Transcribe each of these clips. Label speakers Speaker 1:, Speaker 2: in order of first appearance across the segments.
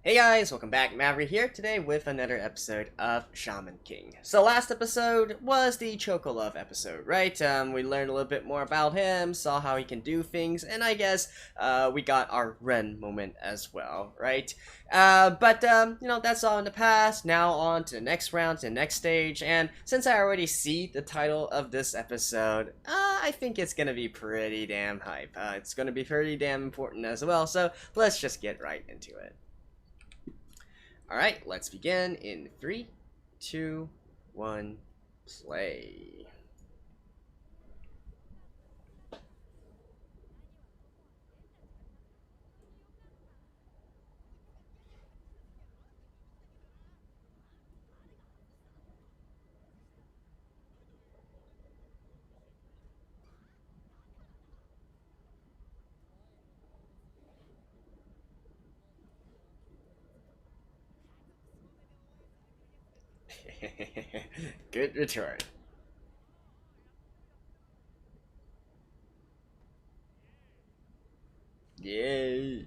Speaker 1: Hey guys, welcome back. Maverick here today with another episode of Shaman King. So last episode was the Chocolove episode, right? We learned a little bit more about him, saw how he can do things, and I guess we got our Ren moment as well, right? But that's all in the past. Now on to the next round, to the next stage, and since I already see the title of this episode, I think it's gonna be pretty damn hype. It's gonna be pretty damn important as well, so let's just get right into it. Alright, let's begin in 3, 2, 1, play. Good return. Yay.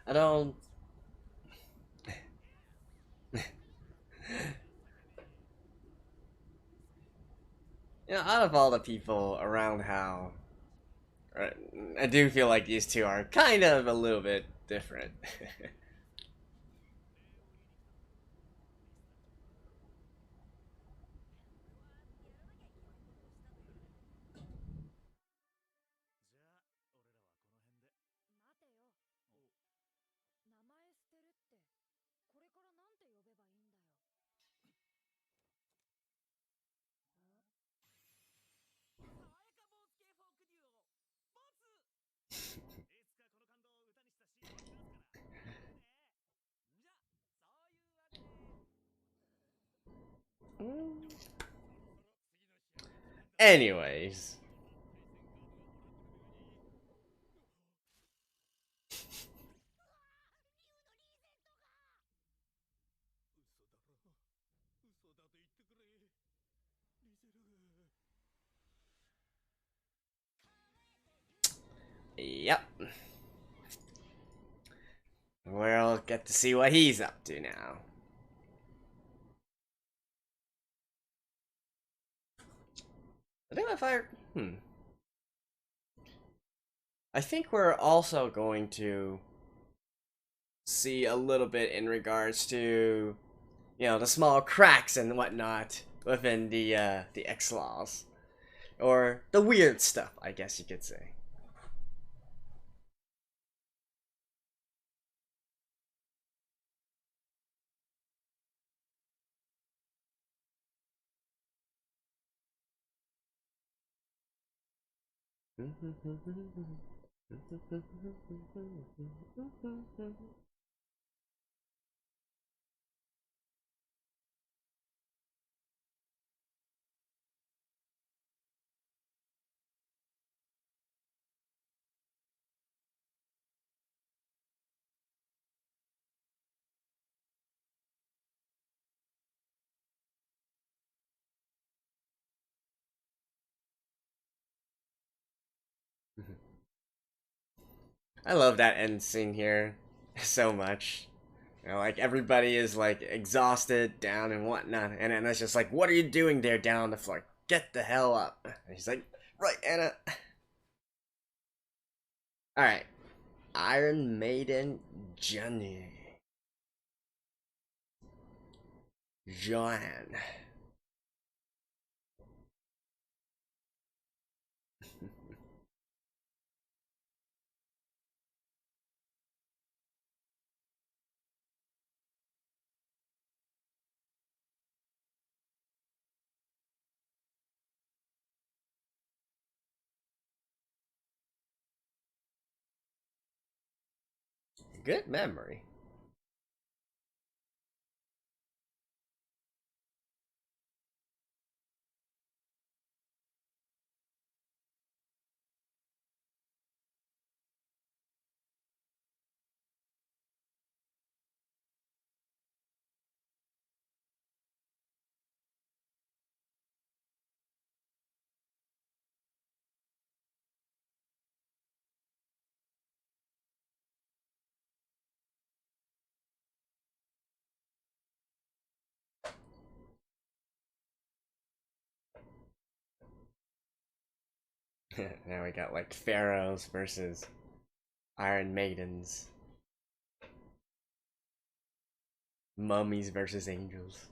Speaker 1: I don't... out of all the people around how... I do feel like these two are kind of a little bit different. Anyways. Yep. We'll get to see what he's up to now. I think if I... I think we're also going to see a little bit in regards to, the small cracks and whatnot within the X laws, or the weird stuff, I guess you could say. I love that end scene here so much. Like everybody is like exhausted, down and whatnot, and then it's just like, "What are you doing there down on the floor? Get the hell up!" And he's like, "Right, Anna." All right, Iron Maiden, Johnny, Joanne. Good memory. Now we got like pharaohs versus Iron Maidens, mummies versus angels.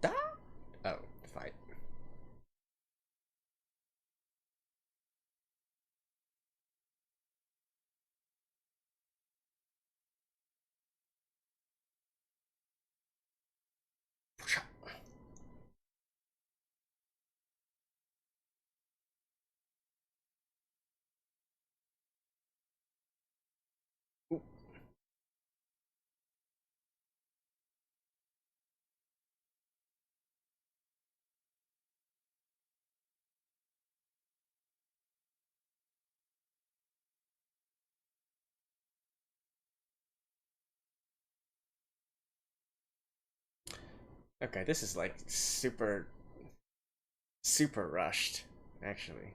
Speaker 1: Stop! Oh, fight. Ooh. Okay, this is like super rushed, actually.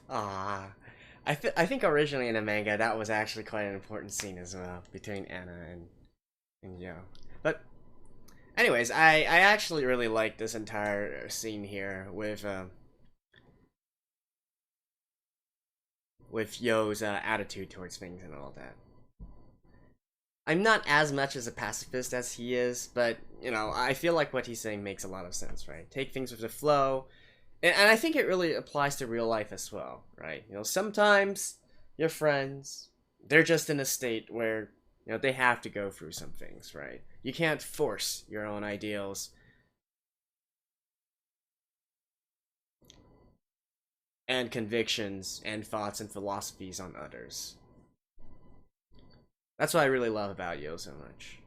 Speaker 1: Ah, I think originally in the manga that was actually quite an important scene as well between Anna and Yo. But anyways, I actually really like this entire scene here with Yo's attitude towards things and all that. I'm not as much as a pacifist as he is, but I feel like what he's saying makes a lot of sense, right? Take things with the flow, and I think it really applies to real life as well, right? Sometimes your friends, they're just in a state where they have to go through some things, right? You can't force your own ideals and convictions and thoughts and philosophies on others. That's what I really love about Yo so much.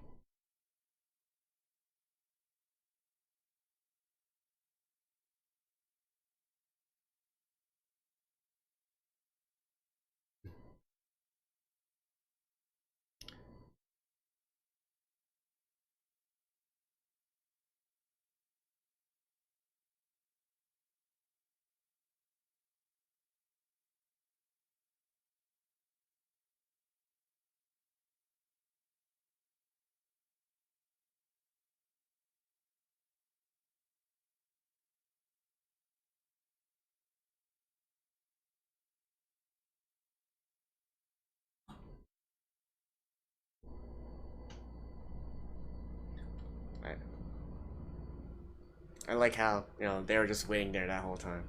Speaker 1: I, I like how they were just waiting there that whole time.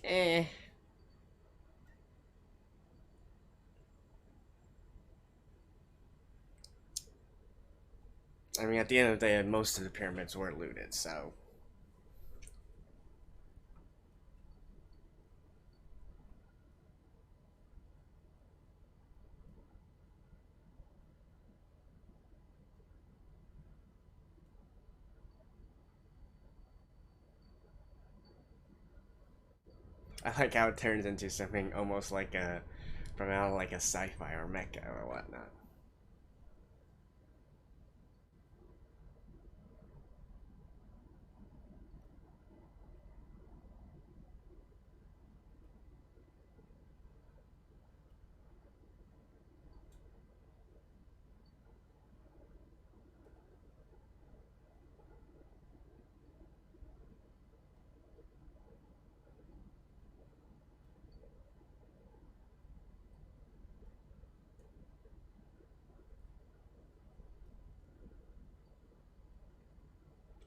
Speaker 1: eh. I mean, at the end of the day, most of the pyramids were looted, so I like how it turns into something almost like from out of like a sci-fi or mecha or whatnot.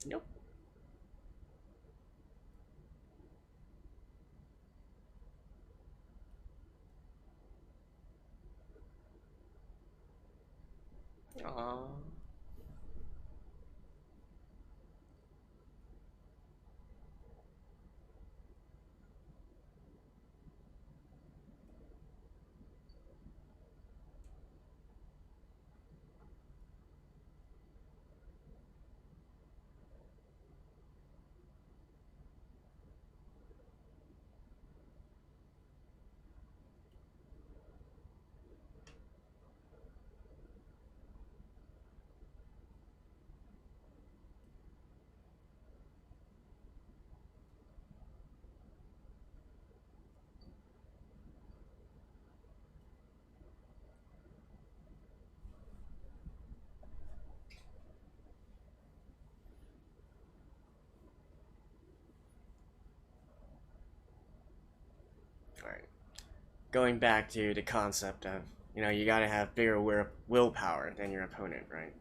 Speaker 1: Nope. Aww. All right. Going back to the concept of you gotta have bigger willpower than your opponent, right?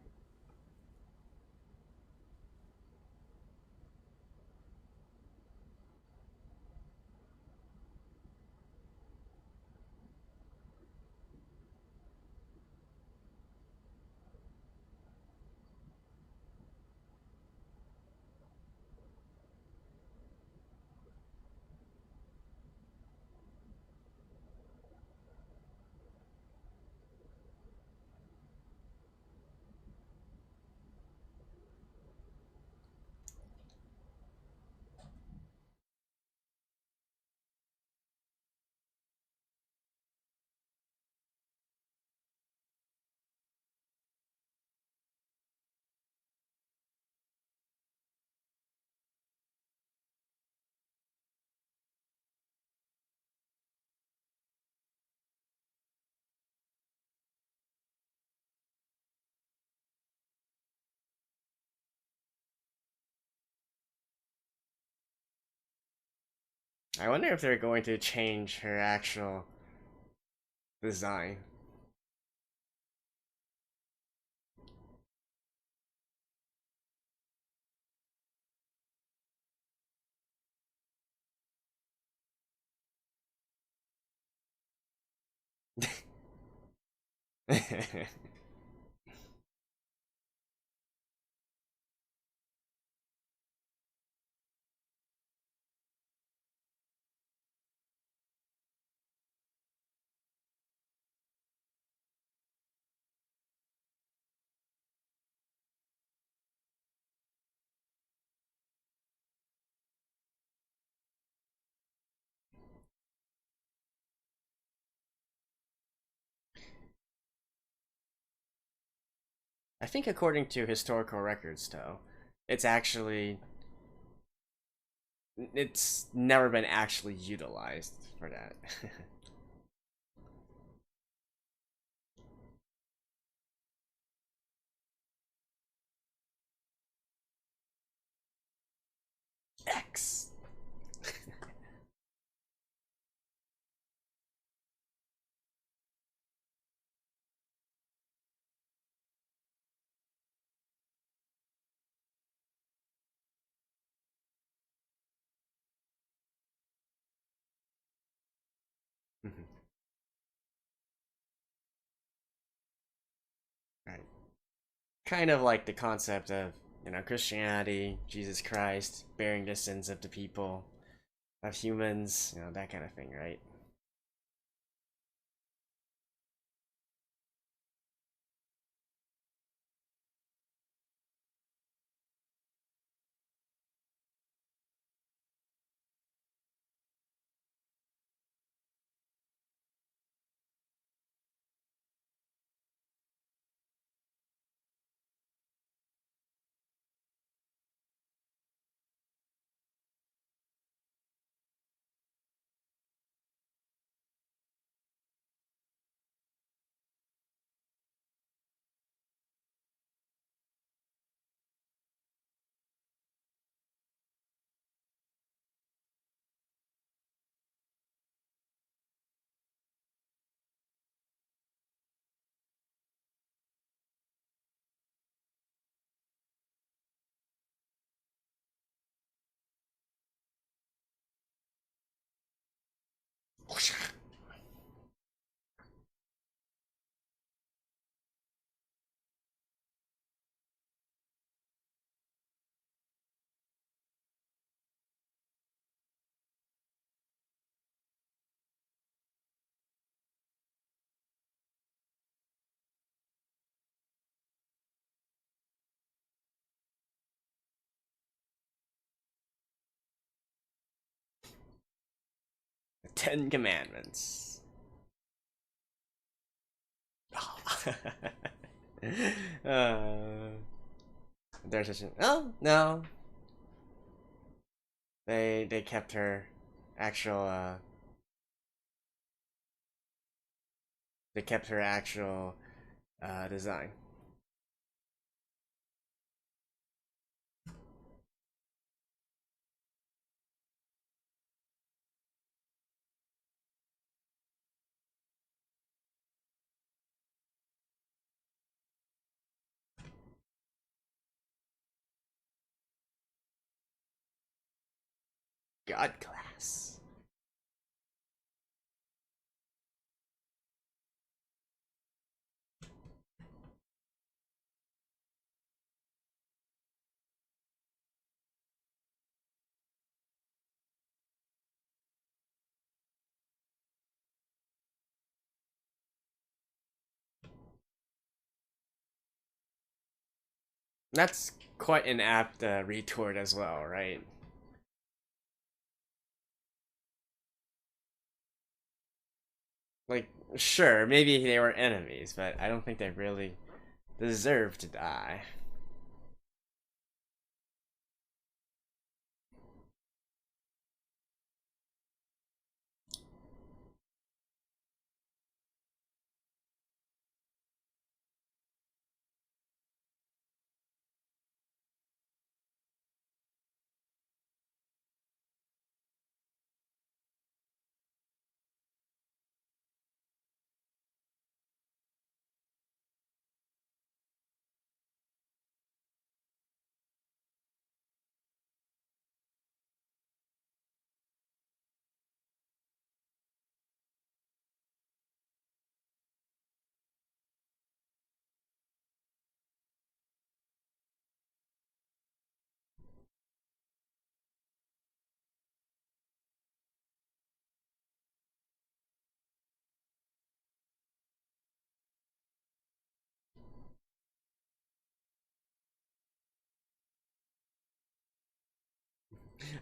Speaker 1: I wonder if they're going to change her actual design. I think according to historical records, though, it's actually it's never been actually utilized for that. X. right. Kind of like the concept of Christianity, Jesus Christ bearing the sins of the people, of humans, that kind of thing, right? 10 Commandments. uh, there's such an oh no, they kept her actual they kept her actual design. God class. That's quite an apt retort as well, right? Like, sure, maybe they were enemies, but I don't think they really deserve to die.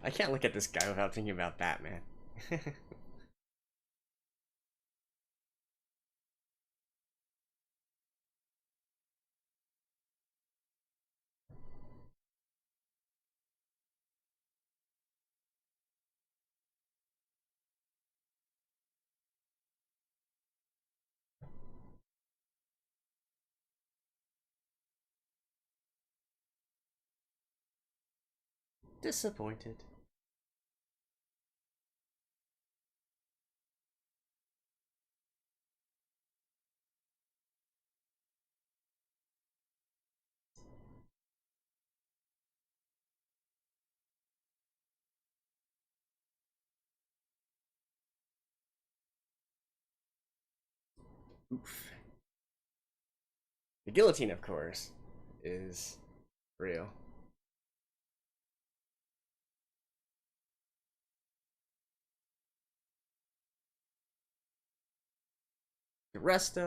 Speaker 1: I can't look at this guy without thinking about Batman. Disappointed. Oof. The guillotine, of course, is real. The rest,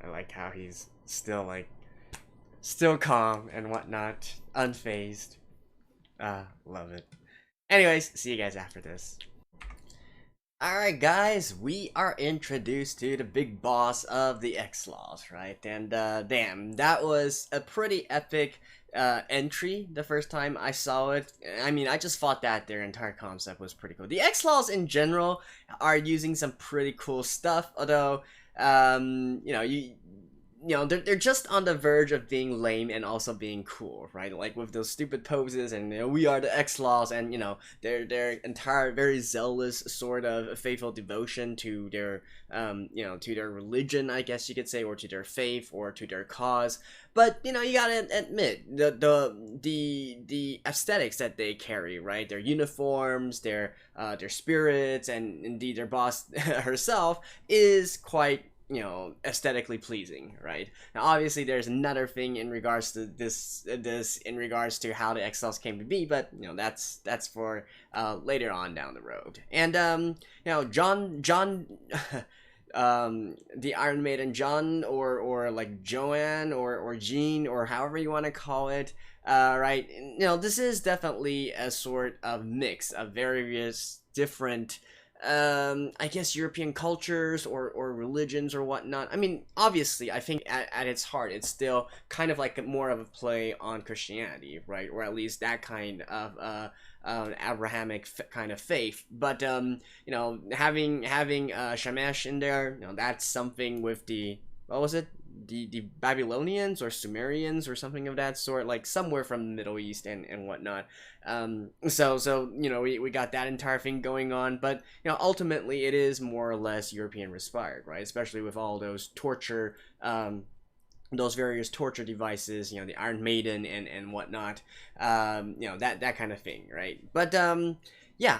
Speaker 1: I like how he's still still calm and whatnot, unfazed. Love it. Anyways, see you guys after this. Alright guys, we are introduced to the big boss of the X-Laws, right? And damn, that was a pretty epic entry the first time I saw it. I mean, I just thought that their entire concept was pretty cool. The X-Laws in general are using some pretty cool stuff, although, they're just on the verge of being lame and also being cool, right? Like with those stupid poses and we are the X-Laws, and their entire very zealous sort of faithful devotion to their to their religion, I guess you could say, or to their faith or to their cause. But you gotta admit the aesthetics that they carry, right? Their uniforms, their spirits, and indeed their boss herself is quite aesthetically pleasing, right? Now obviously there's another thing in regards to this in regards to how the X-Laws came to be, but that's for later on down the road. And John the Iron Maiden John, or like Joanne, or Jean, or however you want to call it, right? This is definitely a sort of mix of various different I guess European cultures or religions or whatnot. I mean, obviously, I think at its heart, it's still kind of like more of a play on Christianity, right? Or at least that kind of Abrahamic kind of faith. But having Shamash in there, that's something with the, what was it? The Babylonians or Sumerians or something of that sort, like somewhere from the Middle East and whatnot. So we got that entire thing going on, but ultimately it is more or less European inspired, right? Especially with all those torture those various torture devices, the Iron Maiden and whatnot, that kind of thing, right? But yeah,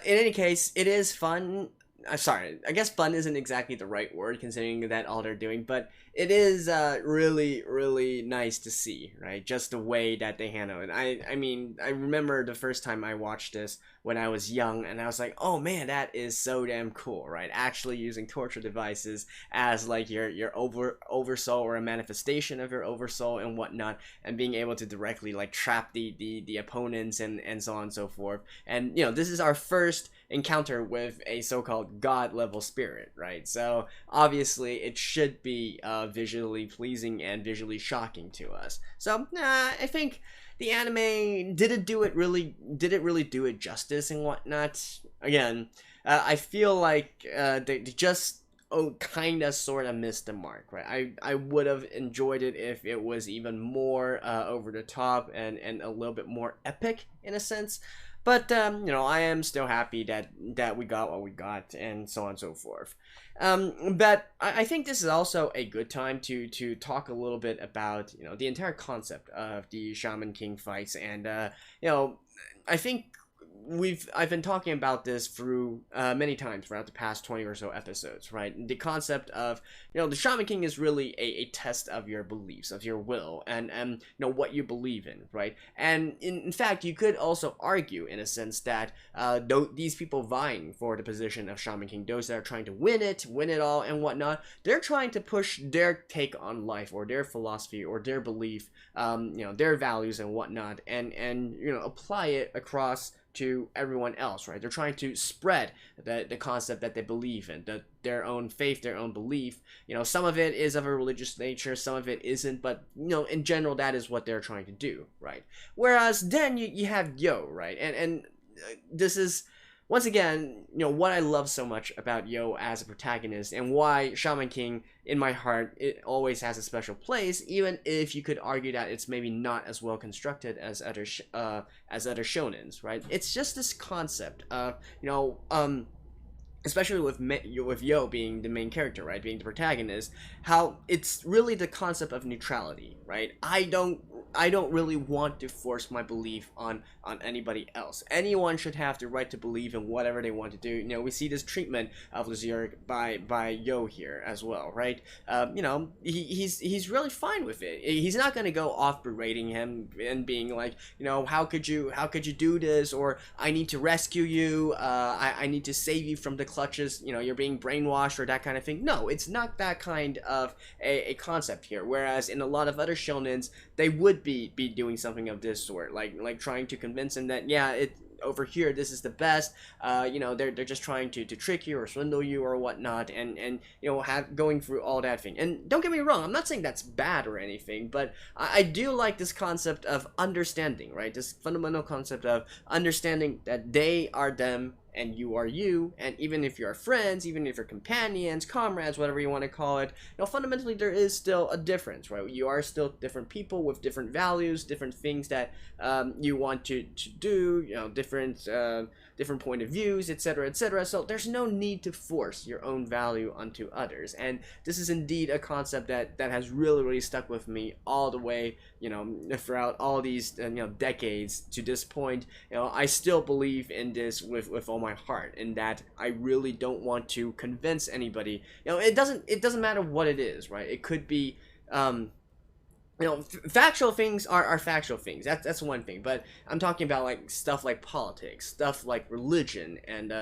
Speaker 1: in any case, it is fun. I'm sorry, I guess fun isn't exactly the right word considering that all they're doing, but it is really, really nice to see, right? Just the way that they handle it. I mean, I remember the first time I watched this when I was young, and I was like, oh man, that is so damn cool, right? Actually using torture devices as like your oversoul, or a manifestation of your oversoul and whatnot, and being able to directly like trap the opponents and so on and so forth. And this is our first encounter with a so-called god level spirit, right? So obviously it should be visually pleasing and visually shocking to us. So I think the anime did it really do it justice and whatnot. Again, I feel like they just kind of sort of missed the mark, right? I would have enjoyed it if it was even more over the top and a little bit more epic in a sense. But I am still happy that we got what we got, and so on and so forth. But I think this is also a good time to talk a little bit about the entire concept of the Shaman King fights, and I think I've been talking about this through many times throughout the past 20 or so episodes, right? The concept of the Shaman King is really a test of your beliefs, of your will, and what you believe in, right? And in fact, you could also argue in a sense that these people vying for the position of Shaman King, those that are trying to win it all and whatnot, they're trying to push their take on life or their philosophy or their belief, their values and whatnot, and apply it across to everyone else, right? They're trying to spread the concept that they believe in, their own faith, their own belief. Some of it is of a religious nature, some of it isn't, but in general, that is what they're trying to do, right? Whereas then you have Yo, right? And this is once again, what I love so much about Yo as a protagonist, and why Shaman King, in my heart, it always has a special place, even if you could argue that it's maybe not as well constructed as other shonens, right? It's just this concept of, especially with Yo being the main character, right, being the protagonist, how it's really the concept of neutrality, right? I don't really want to force my belief on anybody else. Anyone should have the right to believe in whatever they want to do. We see this treatment of Lazir by Yo here as well, right? He's really fine with it. He's not going to go off berating him and being like, how could you do this, or I need to rescue you, I need to save you from the clutches, you're being brainwashed, or that kind of thing. No, it's not that kind of a concept here. Whereas in a lot of other shonens, they would be doing something of this sort, like trying to convince him that over here this is the best. They're just trying to trick you or swindle you or whatnot, and going through all that thing. And don't get me wrong, I'm not saying that's bad or anything, but I do like this concept of understanding, right? This fundamental concept of understanding that they are them and you are you, and even if you're friends, even if you're companions, comrades, whatever you want to call it, fundamentally there is still a difference, right? You are still different people with different values, different things that you want to do, different point of views, etc., etc. So there's no need to force your own value onto others, and this is indeed a concept that has really stuck with me all the way, throughout all these decades to this point. I still believe in this with all my heart, in that I really don't want to convince anybody. It doesn't matter what it is, right? It could be factual things are factual things. That's one thing. But I'm talking about like stuff like politics, stuff like religion, and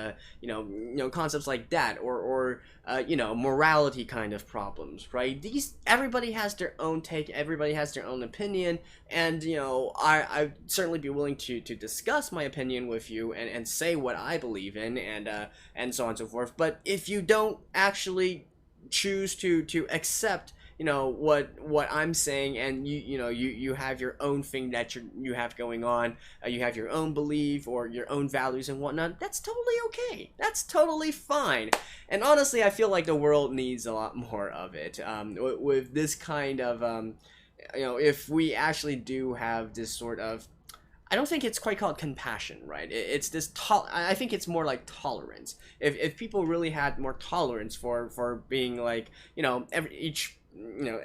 Speaker 1: concepts like that, or morality kind of problems, right? Everybody has their own take, everybody has their own opinion, and I'd certainly be willing to discuss my opinion with you and say what I believe in, and so on and so forth. But if you don't actually choose to accept what I'm saying, and you have your own thing that you have going on, you have your own belief or your own values and whatnot, that's totally okay, that's totally fine. And honestly, I feel like the world needs a lot more of it, with this kind of if we actually do have this sort of, I don't think it's quite called compassion, right? It's this I think it's more like tolerance. If people really had more tolerance for being like,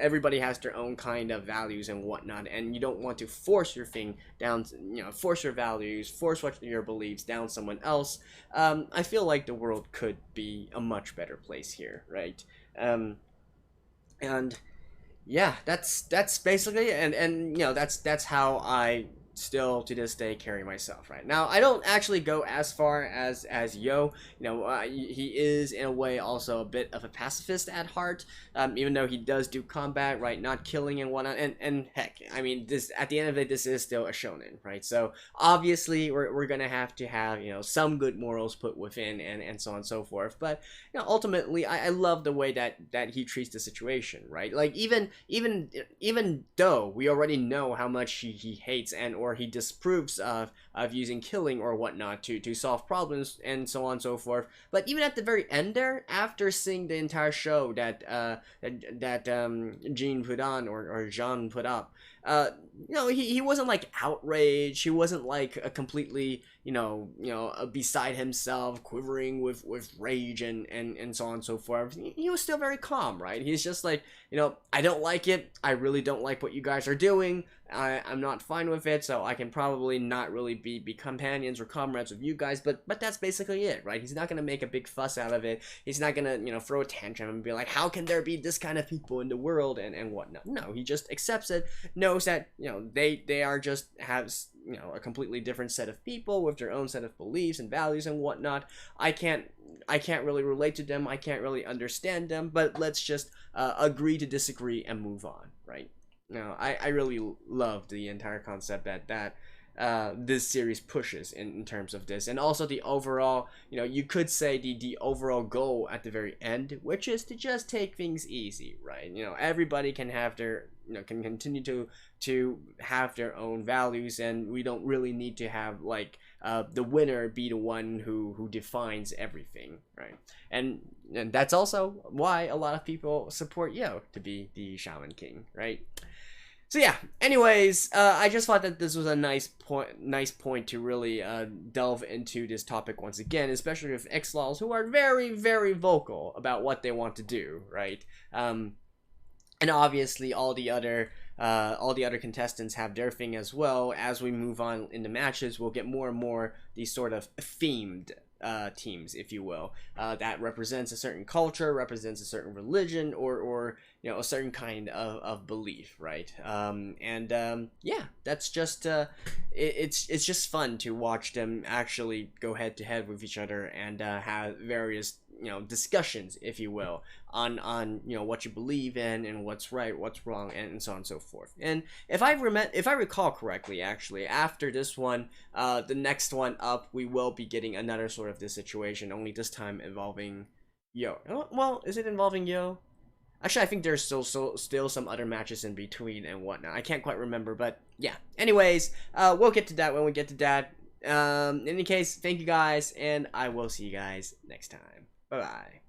Speaker 1: everybody has their own kind of values and whatnot, and you don't want to force your thing down, force your values, force your beliefs down someone else. I feel like the world could be a much better place here, right? And yeah, that's basically it. And that's how I still to this day carry myself. Right now, I don't actually go as far as Yo. He is in a way also a bit of a pacifist at heart, even though he does do combat, right, not killing and whatnot. And heck, I mean, this, at the end of it, this is still a shonen, right? So obviously we're gonna have to have some good morals put within, and so on and so forth. But ultimately, I love the way that he treats the situation, right? Like even though we already know how much he hates and or he disapproves of using killing or whatnot to solve problems and so on and so forth. But even at the very end there, after seeing the entire show that Jean put on, or Jean put up, he wasn't like outraged. He wasn't like a completely beside himself, quivering with rage and so on and so forth. He was still very calm, right? He's just like, I don't like it. I really don't like what you guys are doing. I'm not fine with it, so I can probably not really be companions or comrades with you guys, but that's basically it, right? He's not gonna make a big fuss out of it. He's not gonna, throw a tantrum and be like, how can there be this kind of people in the world and whatnot. No, he just accepts it, knows that, they are just have a completely different set of people with their own set of beliefs and values and whatnot. I can't really relate to them. I can't really understand them, but let's just agree to disagree and move on, right? I really love the entire concept that this series pushes in terms of this, and also the overall, you could say the overall goal at the very end, which is to just take things easy, right? Everybody can have their, can continue to have their own values, and we don't really need to have like the winner be the one who defines everything, right? And that's also why a lot of people support Yo to be the Shaman King, right? So yeah, anyways, I just thought that this was a nice point to really delve into this topic once again, especially with X-Laws, who are very, very vocal about what they want to do, right? And obviously all the other contestants have their thing as well. As we move on in the matches, we'll get more and more these sort of themed teams, if you will, that represents a certain culture, represents a certain religion, or a certain kind of belief, right? Yeah, that's just it's just fun to watch them actually go head to head with each other and have various discussions, if you will, on what you believe in and what's right, what's wrong, and so on and so forth. And if I recall correctly, actually, after this one, the next one up, we will be getting another sort of this situation, only this time involving Yo. Well, is it involving Yo? Actually, I think there's still some other matches in between and whatnot. I can't quite remember, but yeah. Anyways, we'll get to that when we get to that. In any case, thank you guys, and I will see you guys next time. Bye-bye.